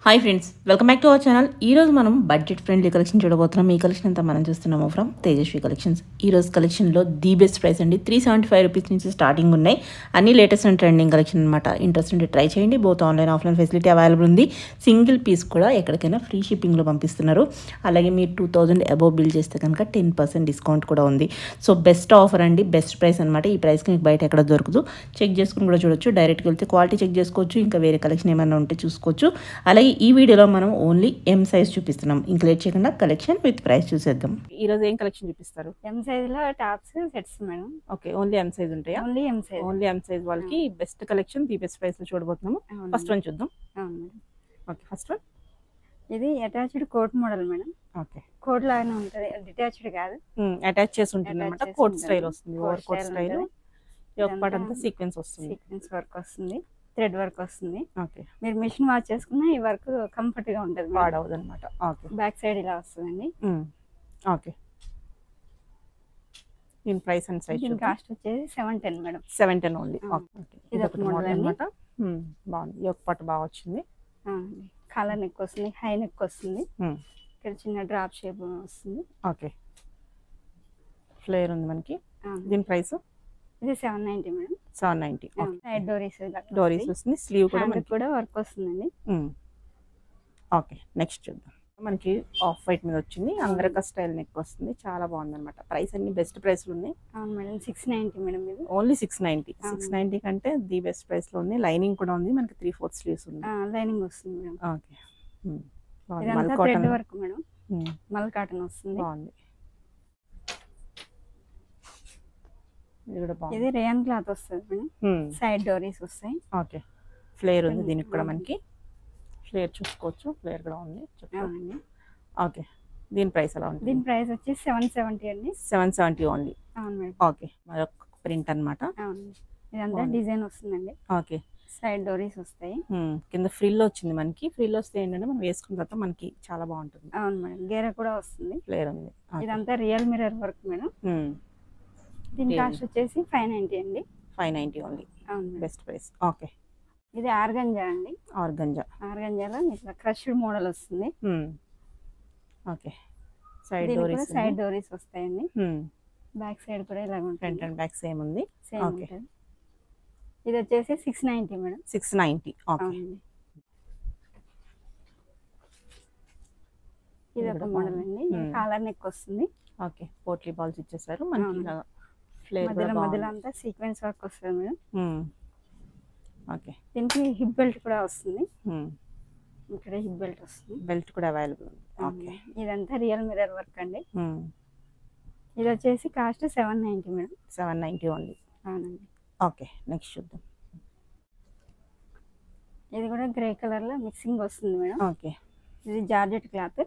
Hi friends, welcome back to our channel. ఈరోజు మనం budget friendly collection చూడబోతున్నాం. ఈ కలెక్షన్ అంతా మనం చూస్తున్నాము ఫ్రమ్ తేజస్వి కలెక్షన్స్. ఈరోజు కలెక్షన్లో ది బెస్ట్ ప్రైస్ అండి. 375 రూపీస్ నుంచి స్టార్టింగ్ ఉన్నాయి. అన్ని లేటెస్ట్ అండ్ ట్రెండింగ్ కలెక్షన్ అనమాట. ఇంట్రెస్ట్ ఉంటే ట్రై చేయండి. Both online offline facility available ఉంది. సింగిల్ పీస్ కూడా ఎక్కడికైనా ఫ్రీ షిప్పింగ్లో పంపిస్తున్నారు. అలాగే మీరు 2000 అబోవ్ బిల్ చేస్తే కనుక 10% డిస్కౌంట్ కూడా ఉంది. సో బెస్ట్ ఆఫర్ అండి, బెస్ట్ ప్రైస్ అనమాట. ఈ ప్రైస్కి మీకు బయట ఎక్కడ దొరకదు. చెక్ చేసుకుని కూడా చూడొచ్చు. డైరెక్ట్గా వెళ్తే క్వాలిటీ చెక్ చేసుకోవచ్చు. ఇంకా వేరే కలెక్షన్ ఏమైనా ఉంటే చూసుకోవచ్చు. అలాగే ఈ వీడియోలో మనం ఓన్లీ ఎం సైజ్ చూపిస్తున్నాం. ఇంకా లేట్ చేయకుండా కలెక్షన్ విత్ ప్రైస్ చూసేద్దాం. ఈ రోజు ఏం కలెక్షన్ చూపిస్తారు? ఎం సైజ్ లో tops sets madam. Okay, only M size ఉంటాయా? Only M size. Only M size వాళ్ళకి best collection the best price లో చూడబోతున్నాము. ఫస్ట్ వన్ చూద్దాం. ఓకే, ఫస్ట్ వన్ ఇది attached coat model madam. Okay, coat లాగానే ఉంటది, detached కాదు. అటాచ్ చేసి ఉంటుంది అన్నమాట. కోట్ స్టైల్ వస్తుంది, ఓవర్ కోట్ స్టైల్. ఒక పార్ట్ అంతా సీక్వెన్స్ వస్తుంది, సీక్వెన్స్ వర్క్ వస్తుంది, థ్రెడ్ వర్క్ వస్తుంది. ఓకే, మీరు మిషన్ వాష్ చేసుకున్నా ఈ వర్క్ కంఫర్ట్ గా ఉంటది, పాడవదు అనమాట. ఓకే, బ్యాక్ సైడ్ ఇలా వస్తుందండి. ఓకే, దీని ప్రైస్ అండ్ సైజ్ దీని కాస్ట్ వచ్చేసి 710 మేడం. 710 ఓన్లీ. ఇది ఒక మోడల్ అనమాట. బాగుంది, ఈ ఒక పార్ట్ బాగా వచ్చింది. కాలర్ నెక్ వస్తుంది, హై నెక్ వస్తుంది, ఇక్కడ చిన్న డ్రాప్ షేప్ వస్తుంది. ఓకే, ఫ్లేర్ ఉంది మనకి. దీని ప్రైస్ ఇది 790 మేడం. 790. సైడ్ డోరీస్ వస్తుంది, స్లీవ్ కూడా వర్క్ వస్తుందండి. ఓకే, నెక్స్ట్ చూద్దాం. మనకి ఆఫ్ వైట్ మీద వచ్చింది, అంగరక స్టైల్ నెక్ వస్తుంది. చాలా బాగుంది అనమాట. ప్రైస్ అన్ని బెస్ట్ ప్రైస్లు ఉన్నాయి. అవును మేడం, 690 మేడం. ఇది ఓన్లీ 690. 690 కంటే ది బెస్ట్ ప్రైస్ లో ఉంది. లైనింగ్ కూడా ఉంది మనకి, 3/4 స్లీవ్స్ ఉంది. లైనింగ్ వస్తుంది madam. Okay, mul cotton work madam. Mul cotton వస్తుంది. బాగుంది. ఇది రేయన్ క్లాత్ వస్తుంది మేడం. సైడ్ డోరీస్ వస్తాయి. ఓకే, ఫ్లేర్ ఉంది దీనికి కూడా మనకి. ఫ్లేర్ చూసుకోవచ్చు, ఫ్లేర్ కూడా ఉంది. ఓకే, దీని ప్రైస్ ఎలా ఉంది? దీని ప్రైస్ వచ్చి 770 అండి. 770 ఓన్లీ. అవును మేడం. ఓకే, మరొక ప్రింట్ అనమాట. అవును, ఇదంతా డిజైన్ వస్తుందండి. ఓకే, సైడ్ డోరీస్ వస్తాయి. కింద ఫ్రిల్ వచ్చింది మనకి. ఫ్రిల్ వస్తే ఏంటంటే మనం వేసుకున్న తర్వాత మనకి చాలా బాగుంటుంది. అవును మేడం, గేర కూడా వస్తుంది. ఫ్లేర్ ఉంది. ఇదంతా రియల్ మిర్రర్ వర్క్ మేడం. దీని కాస్ట్ వచ్చేసి 590 అండి. 590 ఓన్లీ. అవును, బెస్ట్ ప్రైస్. ఓకే, ఇది ఆర్గంజా అండి. ఆర్గంజాలో ఇట్లా క్రష్డ్ మోడల్ వస్తుంది. ఓకే, సైడ్ డోరీస్. సైడ్ డోరీస్ వస్తాయండి. బ్యాక్ సైడ్ కూడా ఇలా ఉంటుంది. ఫ్రంట్ అండ్ బ్యాక్ సేమ్ ఉంది. సేమ్ ఉంటుంది. ఇది వచ్చేసి 690 మేడం. 690. ఓకే, ఇది ఒక మోడల్ అండి. కాలర్ నెక్ వస్తుంది. ఓకే, పోట్లీ బాల్స్ ఇచ్చేసారు మనకి. మధ్యలో అంతా సీక్వెన్స్ వర్క్ వస్తుంది మేడం. ఓకే, దీనికి హిప్ బెల్ట్ కూడా వస్తుంది. ఇక్కడ హిప్ బెల్ట్ వస్తుంది. బెల్ట్ కూడా అవైలబుల్ ఉంది. ఓకే, ఇదంతా రియల్ మిర్రర్ వర్క్ అండి. ఇది వచ్చేసి కాస్ట్ 790 మేడం. 790 ఓన్లీ. అవునండి. ఓకే, నెక్స్ట్ చూద్దాం. ఇది కూడా గ్రే కలర్ లో మిక్సింగ్ వస్తుంది మేడం. ఓకే, ఇది జార్జెట్ క్లాత్.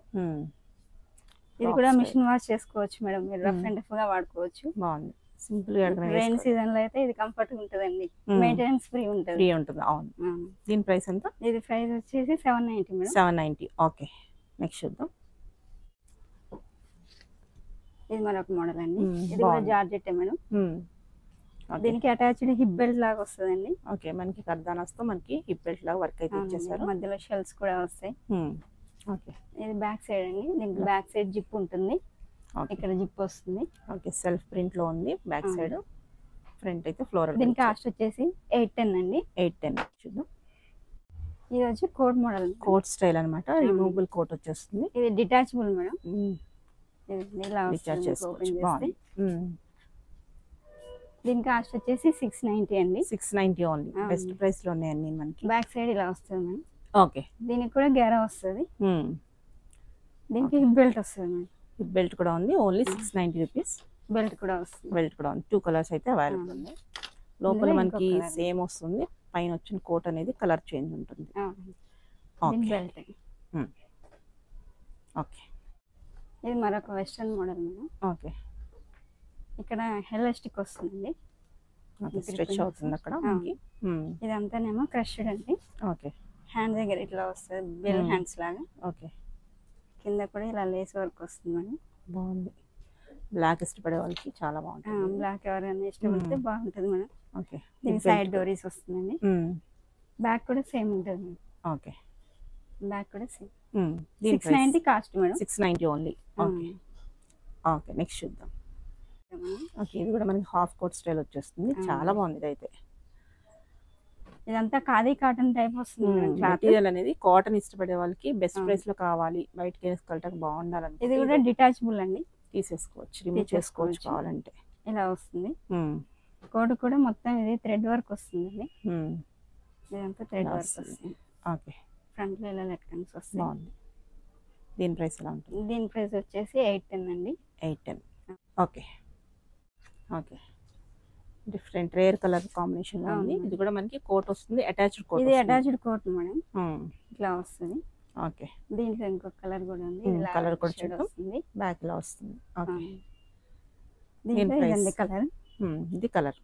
ఇది కూడా మిషన్ వాష్ చేసుకోవచ్చు మేడం. మీరు రఫ్ అండ్ టఫ్ గా వాడుకోవచ్చు. బాగుంది, సింపుల్ గా. రైన్ సీజన్ లో అయితే ఇది కంఫర్ట్ ఉంటదండి. మెయింటెనెన్స్ ఫ్రీ ఉంటుంది. అవును. దీని ప్రైస్ ఎంత? ఇది ప్రైస్ వచ్చేసి 790 మేడం. 790. ఓకే, నెక్స్ట్ చూద్దాం. ఇది మరొక మోడల్ అండి. ఇది కూడా జార్జెట్ మేడం. దీనికి అటాచ్డ్ హిప్ బెల్ట్ లాగా వస్తుందండి. ఓకే, మనకి కర్దానాస్తో మనకి హిప్ బెల్ట్ లాగా వర్క్ అయితే ఇచ్చేసారు. మధ్యలో షెల్స్ కూడా వస్తాయి. ఓకే, ఇది బ్యాక్ సైడ్ అండి. దీనికి బ్యాక్ సైడ్ జిప్ ఉంటుంది. ఇక్కడ జిప్ వస్తుంది. ఓకే, సెల్ఫ్ ప్రింట్ లో ఉంది బ్యాక్ సైడ్. ఫ్రంట్ అయితే ఫ్లోరల్. దీని కాస్ట్ వచ్చేసి 810 అండి. 810. చూద్దాం. ఇది వచ్చి కోట్ మోడల్, కోట్ స్టైల్ అనమాట. రిమూవబుల్ కోట్ వచ్చేస్తుంది. ఇది డిటాచబుల్ మేడం. దీని కాస్ట్ వచ్చేసి 690 అండి. 690 ఓన్లీ. బెస్ట్ ప్రైస్ లో ఉన్నాయండి మనకి. బ్యాక్ సైడ్ ఇలా వస్తుంది మేడం. ఓకే, దీనికి కూడా గేరా వస్తుంది. దీనికి హిప్ బెల్ట్ వస్తుంది మేడం. హిప్ బెల్ట్ కూడా ఉంది. Only 690 rupees. బెల్ట్ కూడా వస్తుంది. బెల్ట్ కూడా ఉంది. 2 కలర్స్ అయితే అవైలబుల్ ఉంది. లోపల మనకి సేమ్ వస్తుంది. పైన వచ్చిన కోట్ అనేది కలర్ చేంజ్ ఉంటుంది. బెల్ట్. ఓకే, ఇది మరొక వెస్టర్న్ మోడల్ మేడం. ఓకే, ఇక్కడ ఎలాస్టిక్ వస్తుందండి. స్ట్రెచ్ అవుతుంది అక్కడ. ఇదంతానేమో క్రష్డ్ అండి. ఓకే, హ్యాండ్ దగ్గర ఇట్లా వస్తుంది, బెల్ హ్యాండ్స్ లాగా. ఓకే, కింద కూడా ఇలా లేస్ వర్క్ వస్తుంది మేడం. బాగుంది. బ్లాక్ ఇష్టపడే వాళ్ళకి చాలా బాగుంటుంది. బ్లాక్ ఎవరైనా ఇష్టపడితే బాగుంటుంది మేడం. ఓకే, దీని సైడ్ డోరీస్ వస్తుందండి. బ్యాక్ కూడా సేమ్ ఉంటుంది మేడం. ఓకే, బ్యాక్ కూడా సేమ్. దీని 690 cost madam. 690 only. Okay okay next చూద్దాం. ఓకే ఇది కూడా మనకి హాఫ్ కోట్ స్టైల్ వచ్చేస్తుంది. చాలా బాగుంది ఇది అయితే. ఇదంతా ఖాదీ కాటన్ టైప్ వస్తుంది మేడం. మెటీరియల్ అనేది కాటన్ ఇష్టపడే వాళ్ళకి బెస్ట్ ప్రైస్ లో కావాలి, బయటకి వేసుకోవడానికి బాగుండాలని. ఇది కూడా డిటాచబుల్ అండి, తీసేసుకోవచ్చు, రిమూవ్ చేసుకోవచ్చు కావాలంటే. ఇలా వస్తుంది. కోట్ కూడా మొత్తం ఇది థ్రెడ్ వర్క్ వస్తుంది. ఇదంతా థ్రెడ్ వర్క్ వస్తుంది. ఓకే ఫ్రంట్ లో ఇలా లెట్కన్స్ వస్తుంది. బాగుంది. దీని ప్రైస్ ఎలా ఉంటుంది? దీని ప్రైస్ వచ్చేసి 810 అండి. 810. Okay okay different rare colour combination లో ఉంది. ఇది కూడా మనకి కోట్ వస్తుంది, అటాచ్డ్ కోట్. ఇది అటాచ్డ్ కోట్ మేడం, ఇట్లా వస్తుంది. ఓకే దీంట్లో ఇంకొక కలర్ కూడా ఉంది, కలర్ కూడా చూడండి బ్యాక్ లో వస్తుంది. ఓకే దీంట్లో ఇదండి కలర్. ఇది కలర్.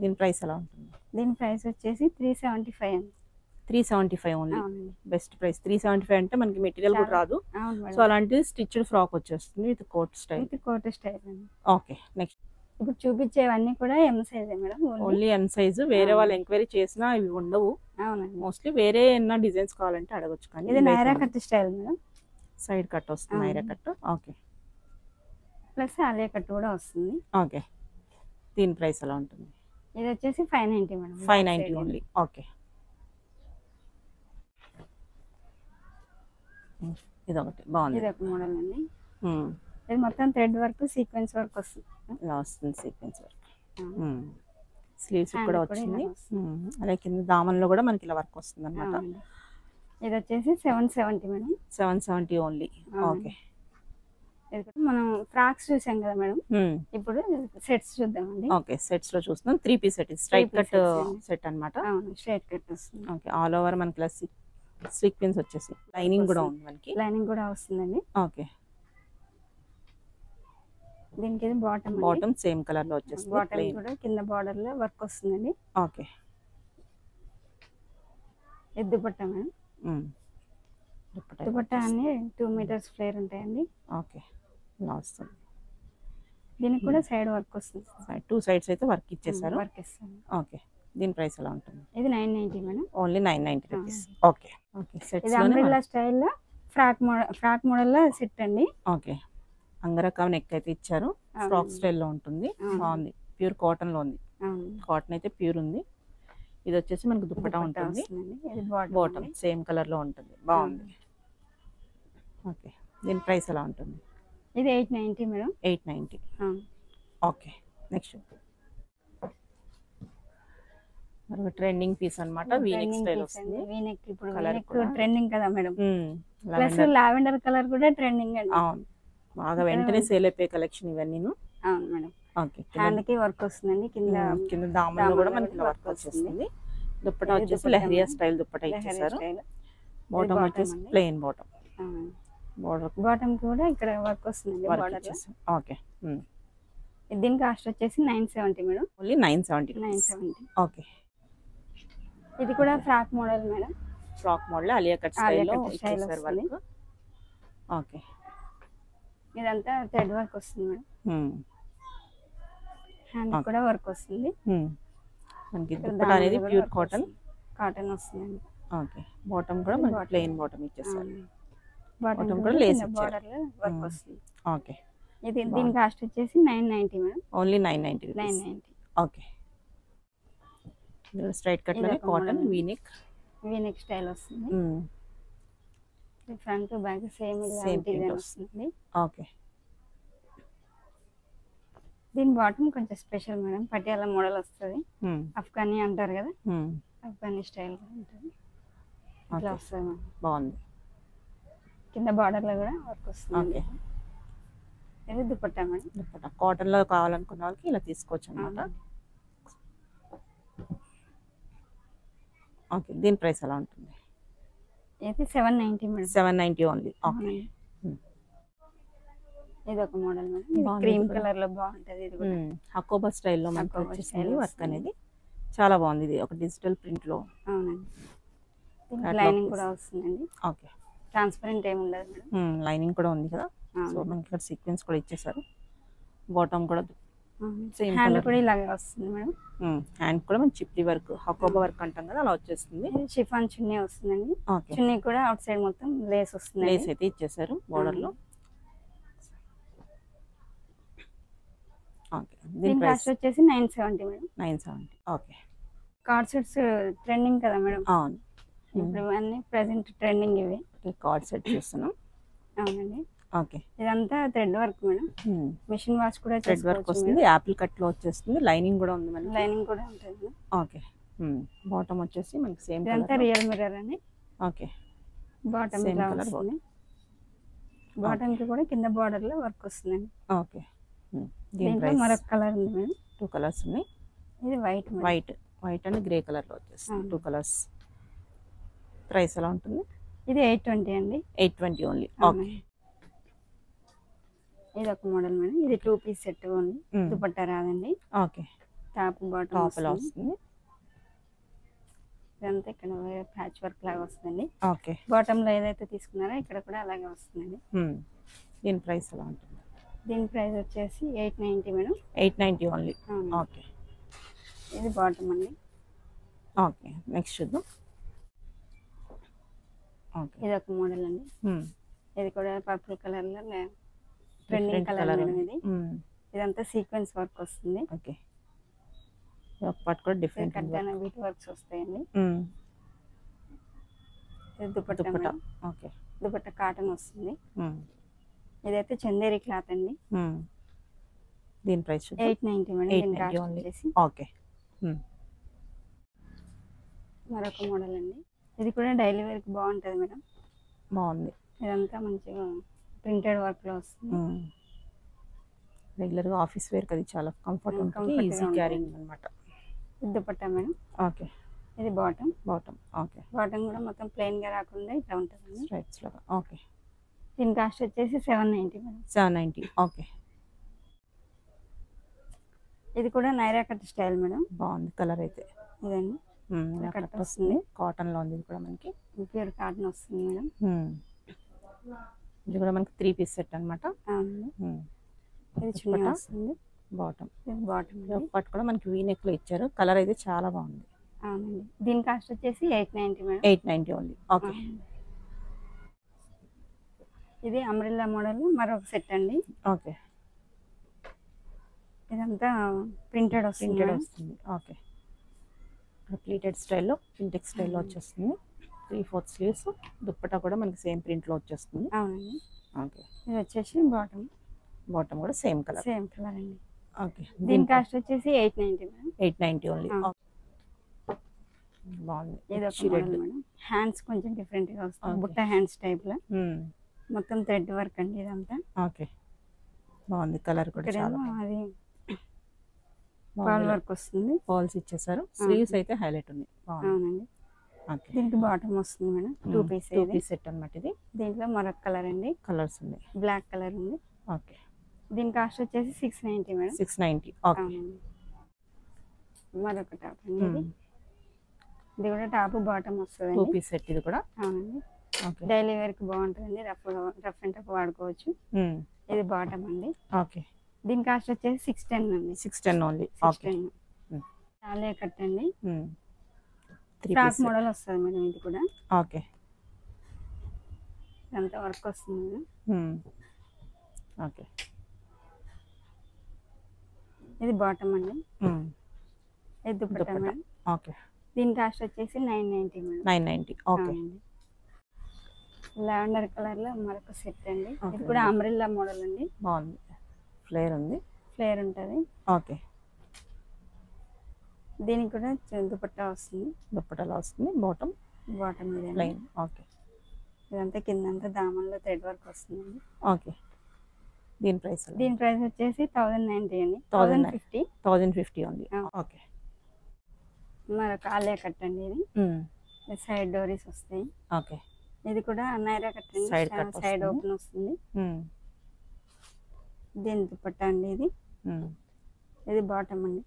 దీని ప్రైస్ ఎలా ఉంటుంది? దీని ప్రైస్ వచ్చేసి 375 అండి. 375 ఓన్లీ. Best price. 375 అంటే మనకి మెటీరియల్ కూడా రాదు. సో అలాంటిది స్టిచ్డ్ ఫ్రాక్ వచ్చేస్తుంది విత్ కోట్ స్టైల్. అండి. ఓకే నెక్స్ట్ ఇప్పుడు చూపించేవన్నీ కూడా M size madam, only M size. వేరే వాళ్ళు ఎంక్వైరీ చేసినా ఇవి ఉండవు. అవునండి, మోస్ట్లీ వేరే ఏమైనా డిజైన్స్ కావాలంటే అడగొచ్చు. కానీ ఇది Naira cut style madam, side cut వస్తుంది Naira cut. Okay plus Alia cut కూడా వస్తుంది. ఓకే దీని ప్రైస్ ఎలా ఉంటుంది? ఇది వచ్చేసి 590 మేడం. 590 ఓన్లీ. ఓకే ఇది ఒకటి బాగుంది. ఇది ఒక మోడల్ అండి. ఇది మొత్తం థ్రెడ్ వర్క్ సీక్వెన్స్ వర్క్ వస్తుంది. ఇలా వస్తుంది సీక్వెన్స్ వర్క్. స్లీవ్స్ కూడా వచ్చింది. అదే కింద దామన్లో కూడా మనకి ఇలా వర్క్ వస్తుంది అన్నమాట. ఇది వచ్చేసి 770 మేడం. 770 ఓన్లీ. ఓకే మనం ఫ్రాక్స్ చూసాం కదా మేడం, ఇప్పుడు సెట్స్ చూద్దామండి. ఓకే సెట్స్ లో చూస్తున్నాం. 3 piece set, straight cut set అన్నమాట. స్ట్రైట్ కట్ వస్తుంది. ఓకే ఆల్ ఓవర్ మనకి ప్లస్ సీక్వెన్స్ వచ్చేసి లైనింగ్ కూడా ఉంది మనకి. లైనింగ్ కూడా వస్తుందండి. ఓకే దీనికి ఇది బాటమ్ సేమ్ కలర్ లో వచ్చేస్తుంది. బాటమ్ కూడా కింద బార్డర్ లో వర్క్ వస్తుందండి. ఓకే ఇది దుపట్టా మేడం. దుపట్టా అన్ని 2 మీటర్స్ ఫ్లేర్ ఉంటాయండి. ఓకే ఇలా వస్తుంది. దీనికి కూడా సైడ్ వర్క్ వస్తుంది. 2 సైడ్స్ అయితే వర్క్ ఇచ్చేసారు. వర్క్ ఇస్తాను. ఓకే దీని ప్రైస్ ఎలా ఉంటుంది? ఇది 990 madam. Only 990 rupees. Okay okay sets ఇది అంబ్రెల్లా స్టైల్ లో ఫ్రాక్ మోడల్ లో సెట్ అండి. ఓకే అంగరకా నెక్ అయితే ఇచ్చారు. ఫ్రాక్ స్టైల్ లో ఉంటుంది. బాగుంది. ప్యూర్ కాటన్ లో ఉంది. కాటన్ అయితే ప్యూర్ ఉంది. ఇది వచ్చేసి మనకు దుప్పటా ఉంటుంది. బాటమ్ సేమ్ కలర్ లో ఉంటుంది. బాగుంది. ఓకే దీని ప్రైస్ ఎలా ఉంటుంది? ఇది 890 మేడం. 890. ఓకే నెక్స్ట్ మరి ట్రెండింగ్ పీస్ అన్నమాట. వీనెక్ స్టైల్ వస్తుంది. వీనెక్ ఇప్పుడు వీనెక్ ట్రెండింగ్ కదా మేడం. ప్లస్ లావెండర్ కలర్ కూడా ట్రెండింగ్ అండి. అవును బాగా వెంటనే సేల్ అయిపోయే కలెక్షన్ ఇవన్నీ. అవును మేడం. ఓకే హ్యాండ్ కి వర్క్ వస్తుందండి. కింద దామన్లో కూడా మనకి వర్క్ వచ్చేస్తుంది. దుప్పటా వచ్చేసి లెహరియా స్టైల్ దుప్పటా ఇచ్చేసారు. బాటమ్ వచ్చేసి ప్లెయిన్ బాటమ్. బాటమ్ కూడా ఇక్కడ వర్క్ వస్తుంది. ఓకే దీని కాస్ట్ వచ్చేసి 970 మేడం. ఓన్లీ 970. ఓకే ఇది కూడా frock model madam. Frock model Alia cut style లో ఇచ్చేసారు వర్క్. ఓకే ఇదంతా థ్రెడ్ వర్క్ వస్తుంది మేడం. హ్యాండ్ కూడా వర్క్ వస్తుంది. మనకి దుపట్టా అనేది ప్యూర్ కాటన్ వస్తుందండి. ఓకే బాటమ్ కూడా మనకి ప్లెయిన్ బాటమ్ ఇచ్చేసారు. బాటమ్ కూడా లేస్ బోర్డర్ లో వర్క్ వస్తుంది. ఓకే ఇది దీని కాస్ట్ వచ్చేసి 990 madam. Only 990. 990. Okay straight cut లో కాటన్ వీనెక్ స్టైల్ వస్తుంది. ఫ్రంట్ బ్యాక్ సేమ్ డిజైన్ వస్తుంది. ఓకే దీని బాటమ్ కొంచెం స్పెషల్ మేడం. పటియాలా మోడల్ వస్తుంది. అఫ్ఘానీ అంటారు కదా, అఫ్ఘానీ స్టైల్ ఉంటుంది. ఇట్లా వస్తుంది మేడం. బాగుంది. కింద బార్డర్ లో కూడా వర్క్ వస్తుంది. ఇది దుపట్టా మేడం. దుపట్టా కాటన్ లో కావాలనుకున్న వాళ్ళకి ఇలా తీసుకోవచ్చు అన్నమాట. ఓకే దీని ప్రైస్ ఎలా ఉంటుంది? ఇది 790 మేడం. 790 ఓన్లీ. ఓకే ఇది ఒక మోడల్ మేడం. ఇది క్రీమ్ కలర్ లో బాగుంటది. ఇది కూడా హకోబా స్టైల్ లో మనకి వచ్చేసింది వర్క్ అనేది. చాలా బాగుంది. ఇది ఒక డిజిటల్ ప్రింట్ లో. అవునండి. లైనింగ్ కూడా వస్తుందండి. ఓకే ట్రాన్స్పరెంట్ ఏమి ఉండదు మేడం. లైనింగ్ కూడా ఉంది కదా. సో మనకి ఇక్కడ సీక్వెన్స్ కూడా ఇచ్చేసారు. బాటమ్ కూడా సేమ్ హ్యాండ్ కలర్ కూడా ఇలాగే వస్తుంది మేడం. హ్యాండ్ కూడా మన చిప్లీ వర్క్ హకోబా వర్క్ అంటాం కదా అలా వచ్చేస్తుంది. షిఫాన్ చున్నీ వస్తుందండి. ఓకే చున్నీ కూడా అవుట్ సైడ్ మొత్తం లేస్ వస్తుంది. లేస్ అయితే ఇచ్చేసారు బోర్డర్ లో. ఓకే దీని కాస్ట్ వచ్చేసి 970 madam. 970. Okay cord sets trending కదా మేడం. అవును ఇప్పుడు అన్ని ప్రెసెంట్ ట్రెండింగ్ ఇవి. కార్డ్ సెట్ చూస్తున్నాం. అవునండి. ఓకే ఇదంతా thread work madam. Machine wash కూడా థ్రెడ్ వర్క్ వస్తుంది. యాపిల్ కట్ లో వచ్చేస్తుంది. లైనింగ్ కూడా ఉంది మనకి. లైనింగ్ కూడా ఉంటుంది. ఓకే బాటమ్ వచ్చేసి మనకి సేమ్ ఇదంతా రియల్ మిర్రర్ అని. ఓకే బాటమ్ సేమ్ ఇలా కలర్ వస్తుంది. బాటమ్ కి కూడా కింద బార్డర్ లో వర్క్ వస్తుందండి. ఓకే దీంట్లో మరొక కలర్ ఉంది మేడం. 2 కలర్స్ ఉన్నాయి. ఇది white white and grey colour లో వచ్చేస్తుంది. 2 కలర్స్. ప్రైస్ ఎలా ఉంటుంది? ఇది 820 అండి. 820 ఓన్లీ. ఓకే ఇది ఒక మోడల్ మేడం. ఇది 2 పీస్ సెట్ ఓన్లీ. దుపట్టా రాదండి. ఓకే టాప్ బాటమ్ వస్తుంది. ఇదంతా ఇక్కడ ప్యాచ్ వర్క్ లాగా వస్తుందండి. ఓకే బాటమ్ లో ఏదైతే తీసుకున్నారో ఇక్కడ కూడా అలాగే వస్తుందండి. దీని ప్రైస్ ఎలా ఉంటుంది? దీని ప్రైస్ వచ్చేసి 890 మేడం. 890 ఓన్లీ. ఓకే ఇది బాటమ్ అండి. ఓకే నెక్స్ట్ చూద్దాం. ఓకే ఇది ఒక మోడల్ అండి. ఇది కూడా పర్పుల్ కలర్ లో ట్రెండింగ్ కలర్ మేడం. ఇది ఇదంతా సీక్వెన్స్ వర్క్ వస్తుంది. ఓకే ఒక పార్ట్ కూడా డిఫరెంట్ కట్టాన బీట్ వర్క్స్ వస్తాయండి. ఇది dupatta madam. Okay dupatta cotton వస్తుంది. ఇదైతే చందేరి క్లాత్ అండి. దీని ప్రైస్ 890 మేడం. దీని కాస్ట్ వచ్చేసి. ఓకే మరొక మోడల్ అండి. ఇది కూడా డైలీ వేర్ కి బాగుంటది మేడం. బాగుంది. ఇదంతా మంచిగా ప్రింటెడ్ వర్క్ లో వస్తుంది. రెగ్యులర్ గా ఆఫీస్ వేర్ కది చాలా కంఫర్ట్ ఉంటుంది. ఈజీ క్యారింగ్ అన్నమాట. దుపట్టా మేడం. ఓకే ఇది బాటమ్. ఓకే బాటమ్ కూడా మొత్తం ప్లెయిన్ గా రాకుండా ఇట్లా ఉంటుంది. స్ట్రైప్స్ లాగా. ఓకే దీని కాస్ట్ వచ్చేసి 790 మేడం. 790. ఓకే ఇది కూడా నైరా కట్ స్టైల్ మేడం. బాగుంది కలర్ అయితే. ఇదండి కట్ వస్తుంది. కాటన్ లో ఉంది. ఇది కూడా మనకి ప్యూర్ కాటన్ వస్తుంది మేడం. ఇది కూడా మనకి 3 పీస్ సెట్ అన్నమాట. ఇది చున్నీ వస్తుంది. బాటమ్. ఇది బాటమ్. పార్ట్ కూడా మనకి వీ నెక్ లో ఇచ్చారు. కలర్ అయితే చాలా బాగుంది. అవునండి. దీని కాస్ట్ వచ్చేసి 890 మేడం. 890 ఓన్లీ. ఓకే ఇది అంబ్రెల్లా మోడల్ మరొక సెట్ అండి. ఓకే ఇదంతా ప్రింటెడ్ వస్తుంది. ఓకే ప్లీటెడ్ స్టైల్లో పింటెక్స్ స్టైల్లో వచ్చేస్తుంది. 3/4 స్లీవ్స్. దుప్పటా కూడా మనకి సేమ్ ప్రింట్ లో వచ్చేస్తుంది. అవునండి. ఓకే ఇది వచ్చేసి బాటమ్ కూడా సేమ్ కలర్ అండి. ఓకే దీని కాస్ట్ వచ్చేసి 890 మేడం. 890 ఓన్లీ. బాగుంది. ఇది ఒక మోడల్ మేడం. హ్యాండ్స్ కొంచెం డిఫరెంట్ గా వస్తుంది. బుట్ట హ్యాండ్స్ టైప్ లో మొత్తం థ్రెడ్ వర్క్ అండి ఇదంతా. ఓకే బాగుంది. కలర్ కూడా చాలా అది పాల్ వర్క్ వస్తుంది. పాల్స్ ఇచ్చేసారు. స్లీవ్స్ అయితే హైలైట్ ఉంది. అవునండి. దీనికి బాటమ్ వస్తుంది మేడం. 2 పీస్ సెట్ అన్నమాట. ఇది దీంట్లో మరొక కలర్ అండి. కలర్స్ ఉంది. బ్లాక్ కలర్ ఉంది. ఓకే దీని కాస్ట్ వచ్చేసి 690 మేడం. 690. ఓకే మరొక టాప్ అండి. ఇది కూడా టాప్ బాటమ్ వస్తుంది. 2 పీస్ సెట్ ఇది కూడా. అవునండి. డైలీ వేర్ కి బాగుంటుందండి. రఫ్ అండ్ టఫ్ వాడుకోవచ్చు. ఇది బాటమ్ అండి. ఓకే దీని కాస్ట్ వచ్చేసి 610 అండి. 610 ఓన్లీ. ఓకే చాలే కట్ అండి. ఫ్రాక్ మోడల్ వస్తుంది మేడం. ఇది కూడా. ఓకే ఇదంతా వర్క్ వస్తుంది మేడం. ఓకే ఇది బాటమ్ అండి. ఇది దుపట్టా మేడం. ఓకే దీని కాస్ట్ వచ్చేసి 990 మేడం. 990. ఓకే లావెండర్ కలర్ లో మరొక సెట్ అండి. ఇది కూడా అంబ్రెల్లా మోడల్ అండి. బాగుంది. ఫ్లేర్ ఉంది. ఫ్లేర్ ఉంటుంది. ఓకే దీనికి కూడా దుపట్టా వస్తుంది. దుపట్టాలో వస్తుంది. బాటమ్ ఇది ప్లెయిన్. ఓకే ఇదంతా కిందంతా దామన్లో థ్రెడ్ వర్క్ వస్తుంది. ఓకే దీని ప్రైస్ వచ్చేసి 1090 అండి. 1050 ఓన్లీ. ఓకే మరొక ఆలియా కట్ అండి. ఇది సైడ్ డోరీస్ వస్తాయి. ఓకే ఇది కూడా నైరా కట్ అండి. సైడ్ ఓపెన్ వస్తుంది. దీని దుపట్టా అండి. ఇది బాటమ్ అండి.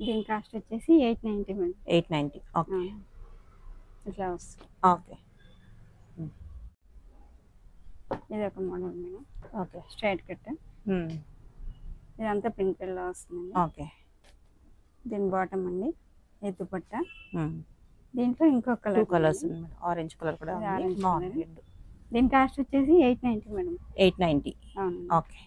దీని కాస్ట్ వచ్చేసి 890 మేడం. 890. ఓకే ఇట్లా వస్తుంది. ఓకే ఇది ఒక model madam. Okay straight cut. ఇదంతా ప్రింటెడ్ లో వస్తుందండి. ఓకే. దీని బాటమ్ అండి ఎత్తుపట్ట. దీంట్లో ఇంకో కలర్, 2 కలర్స్ ఉంది మేడం. ఆరెంజ్ కలర్ కూడా ఉంది. ఆరెంజ్ బాగుంది. దీని కాస్ట్ వచ్చేసి 890 మేడం. 890. అవును. ఓకే.